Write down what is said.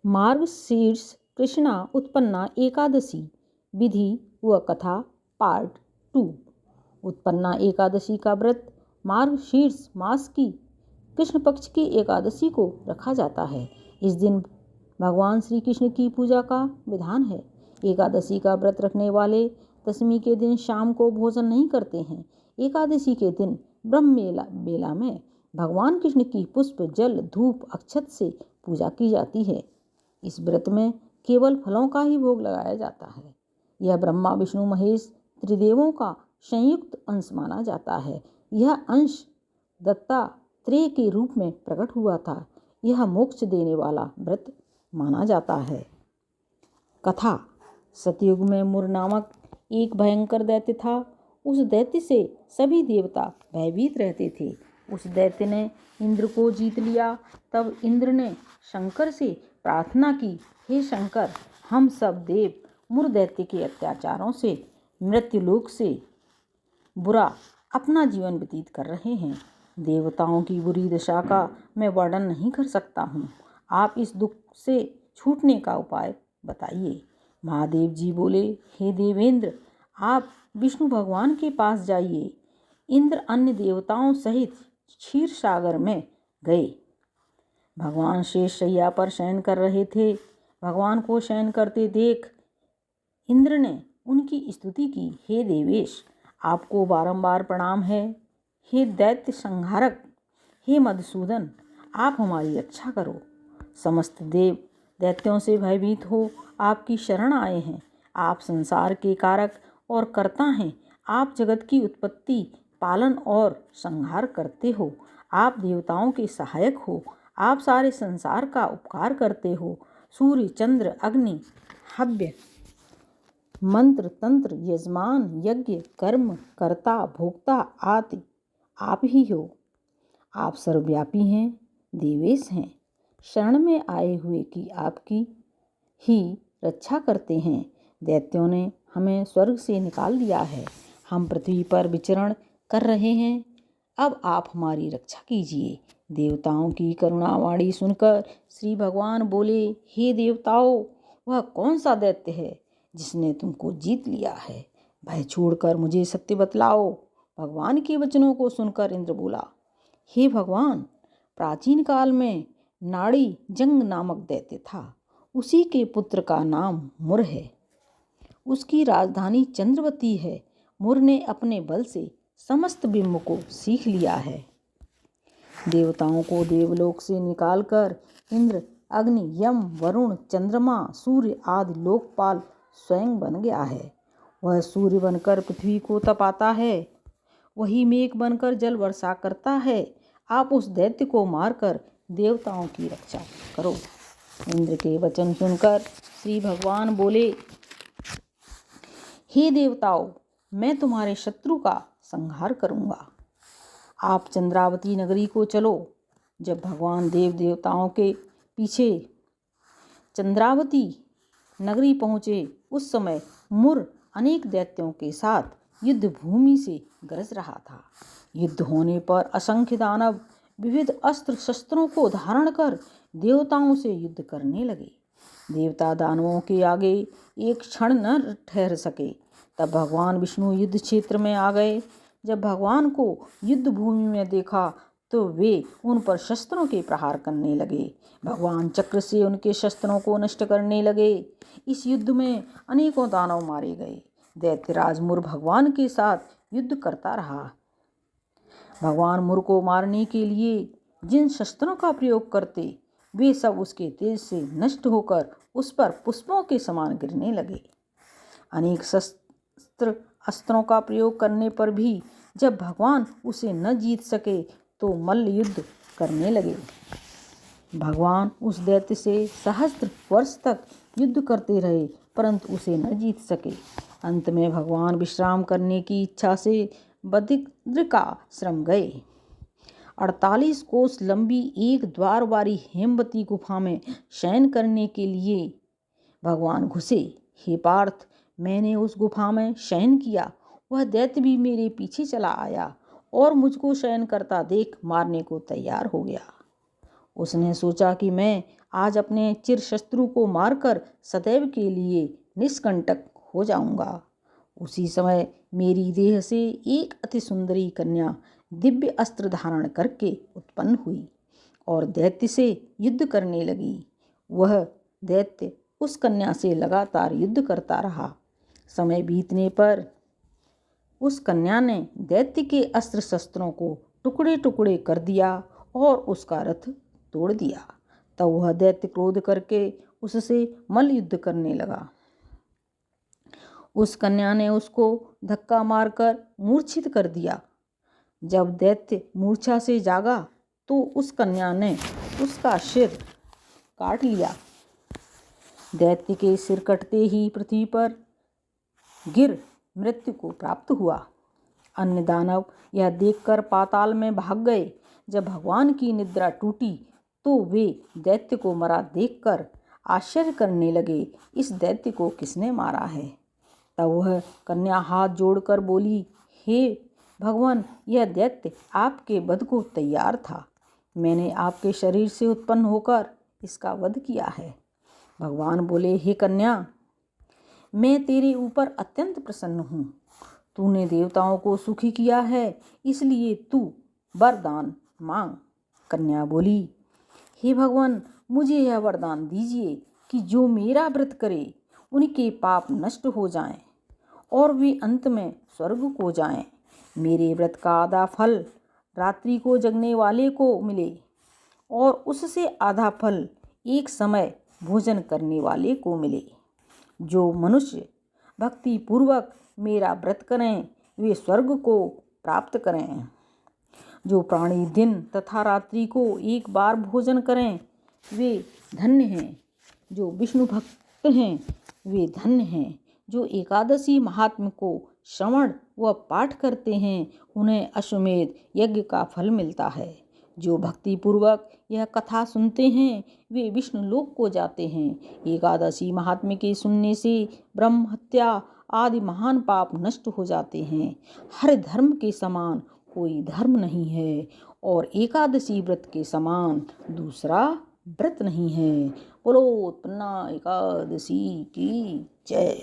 मार्गशीर्ष कृष्णा उत्पन्ना एकादशी विधि व कथा पार्ट 2। उत्पन्ना एकादशी का व्रत मार्गशीर्ष मास की कृष्ण पक्ष की एकादशी को रखा जाता है। इस दिन भगवान श्री कृष्ण की पूजा का विधान है। एकादशी का व्रत रखने वाले दशमी के दिन शाम को भोजन नहीं करते हैं। एकादशी के दिन ब्रह्म बेला में भगवान कृष्ण की पुष्प जल धूप अक्षत से पूजा की जाती है। इस व्रत में केवल फलों का ही भोग लगाया जाता है। यह ब्रह्मा विष्णु महेश त्रिदेवों का संयुक्त अंश माना जाता है। यह अंश दत्तात्रेय के रूप में प्रकट हुआ था। यह मोक्ष देने वाला व्रत माना जाता है। कथा। सतयुग में मुर नामक एक भयंकर दैत्य था। उस दैत्य से सभी देवता भयभीत रहते थे। उस दैत्य ने इंद्र को जीत लिया। तब इंद्र ने शंकर से प्रार्थना की, हे शंकर, हम सब देव मुर दैत्य के अत्याचारों से मृत्युलोक से बुरा अपना जीवन व्यतीत कर रहे हैं। देवताओं की बुरी दशा का मैं वर्णन नहीं कर सकता हूँ। आप इस दुख से छूटने का उपाय बताइए। महादेव जी बोले, हे देवेंद्र, आप विष्णु भगवान के पास जाइए। इंद्र अन्य देवताओं सहित क्षीर सागर में गए। भगवान शेष शैया पर शयन कर रहे थे। भगवान को शयन करते देख इंद्र ने उनकी स्तुति की, हे देवेश, आपको बारंबार प्रणाम है। हे दैत्य संहारक, हे मधुसूदन, आप हमारी रक्षा करो। समस्त देव दैत्यों से भयभीत हो आपकी शरण आए हैं। आप संसार के कारक और कर्ता हैं। आप जगत की उत्पत्ति, पालन और संहार करते हो। आप देवताओं के सहायक हो। आप सारे संसार का उपकार करते हो। सूर्य, चंद्र, अग्नि, हव्य, मंत्र, तंत्र, यजमान, यज्ञ, कर्म, कर्ता, भोक्ता आदि आप ही हो। आप सर्वव्यापी हैं, देवेश हैं। शरण में आए हुए की आपकी ही रक्षा करते हैं। दैत्यों ने हमें स्वर्ग से निकाल दिया है। हम पृथ्वी पर विचरण कर रहे हैं। अब आप हमारी रक्षा कीजिए। देवताओं की करुणावाणी सुनकर श्री भगवान बोले, हे देवताओं, वह कौन सा दैत्य है जिसने तुमको जीत लिया है? भय छोड़कर मुझे सत्य बतलाओ। भगवान के वचनों को सुनकर इंद्र बोला, हे भगवान, प्राचीन काल में नाड़ी जंग नामक दैत्य था। उसी के पुत्र का नाम मुर है। उसकी राजधानी चंद्रवती है। मुर ने अपने बल से समस्त बिंब को सीख लिया है। देवताओं को देवलोक से निकालकर इंद्र, अग्नि, यम, वरुण, चंद्रमा, सूर्य आदि लोकपाल स्वयं बन गया है। वह सूर्य बनकर पृथ्वी को तपाता है। वही मेघ बनकर जल वर्षा करता है। आप उस दैत्य को मारकर देवताओं की रक्षा करो। इंद्र के वचन सुनकर श्री भगवान बोले, हे देवताओं, मैं तुम्हारे शत्रु का संहार करूंगा। आप चंद्रावती नगरी को चलो। जब भगवान देव देवताओं के पीछे चंद्रावती नगरी पहुँचे, उस समय मुर अनेक दैत्यों के साथ युद्ध भूमि से गरज रहा था। युद्ध होने पर असंख्य दानव विविध अस्त्र शस्त्रों को धारण कर देवताओं से युद्ध करने लगे। देवता दानवों के आगे एक क्षण न ठहर सके। तब भगवान विष्णु युद्ध क्षेत्र में आ गए। जब भगवान को युद्ध भूमि में देखा तो वे उन पर शस्त्रों के प्रहार करने लगे। भगवान चक्र से उनके शस्त्रों को नष्ट करने लगे। इस युद्ध में अनेकों दानव मारे गए। दैत्यराज मुर भगवान के साथ युद्ध करता रहा। भगवान मुर को मारने के लिए जिन शस्त्रों का प्रयोग करते, वे सब उसके तेज से नष्ट होकर उस पर पुष्पों के समान गिरने लगे। अनेक शस्त्र अस्त्रों का प्रयोग करने पर भी जब भगवान उसे न जीत सके तो मल्ल युद्ध करने लगे। भगवान उस दैत्य से सहस्त्र वर्ष तक युद्ध करते रहे, परंतु उसे न जीत सके। अंत में भगवान विश्राम करने की इच्छा से बद्रिकाश्रम गए। 48 कोस लंबी एक द्वार वाली हेमवती गुफा में शयन करने के लिए भगवान घुसे। हे पार्थ, मैंने उस गुफा में शयन किया। वह दैत्य भी मेरे पीछे चला आया और मुझको शयन करता देख मारने को तैयार हो गया। उसने सोचा कि मैं आज अपने चिर शत्रु को मारकर सदैव के लिए निष्कंटक हो जाऊंगा। उसी समय मेरी देह से एक अति सुंदरी कन्या दिव्य अस्त्र धारण करके उत्पन्न हुई और दैत्य से युद्ध करने लगी। वह दैत्य उस कन्या से लगातार युद्ध करता रहा। समय बीतने पर उस कन्या ने दैत्य के अस्त्र शस्त्रों को टुकड़े टुकड़े कर दिया और उसका रथ तोड़ दिया। तब वह दैत्य क्रोध करके उससे मल्ल युद्ध करने लगा। उस कन्या ने उसको धक्का मारकर मूर्छित कर दिया। जब दैत्य मूर्छा से जागा तो उस कन्या ने उसका सिर काट लिया। दैत्य के सिर कटते ही पृथ्वी पर गिर मृत्यु को प्राप्त हुआ। अन्य दानव यह देखकर पाताल में भाग गए। जब भगवान की निद्रा टूटी तो वे दैत्य को मरा देखकर आश्चर्य करने लगे, इस दैत्य को किसने मारा है। तब वह कन्या हाथ जोड़कर बोली, हे भगवान, यह दैत्य आपके वध को तैयार था। मैंने आपके शरीर से उत्पन्न होकर इसका वध किया है। भगवान बोले, हे कन्या, मैं तेरे ऊपर अत्यंत प्रसन्न हूँ। तूने देवताओं को सुखी किया है, इसलिए तू वरदान मांग। कन्या बोली, हे भगवान, मुझे यह वरदान दीजिए कि जो मेरा व्रत करे उनके पाप नष्ट हो जाएं और वे अंत में स्वर्ग को जाएं। मेरे व्रत का आधा फल रात्रि को जगने वाले को मिले और उससे आधा फल एक समय भोजन करने वाले को मिले। जो मनुष्य भक्ति पूर्वक मेरा व्रत करें वे स्वर्ग को प्राप्त करें। जो प्राणी दिन तथा रात्रि को एक बार भोजन करें वे धन्य हैं। जो विष्णु भक्त हैं वे धन्य हैं। जो एकादशी महात्म्य को श्रवण व पाठ करते हैं उन्हें अश्वमेध यज्ञ का फल मिलता है। जो भक्ति पूर्वक यह कथा सुनते हैं वे विष्णु लोक को जाते हैं। एकादशी महात्म्य के सुनने से ब्रह्म हत्या आदि महान पाप नष्ट हो जाते हैं। हर धर्म के समान कोई धर्म नहीं है और एकादशी व्रत के समान दूसरा व्रत नहीं है। बोलो उत्पन्ना एकादशी की जय।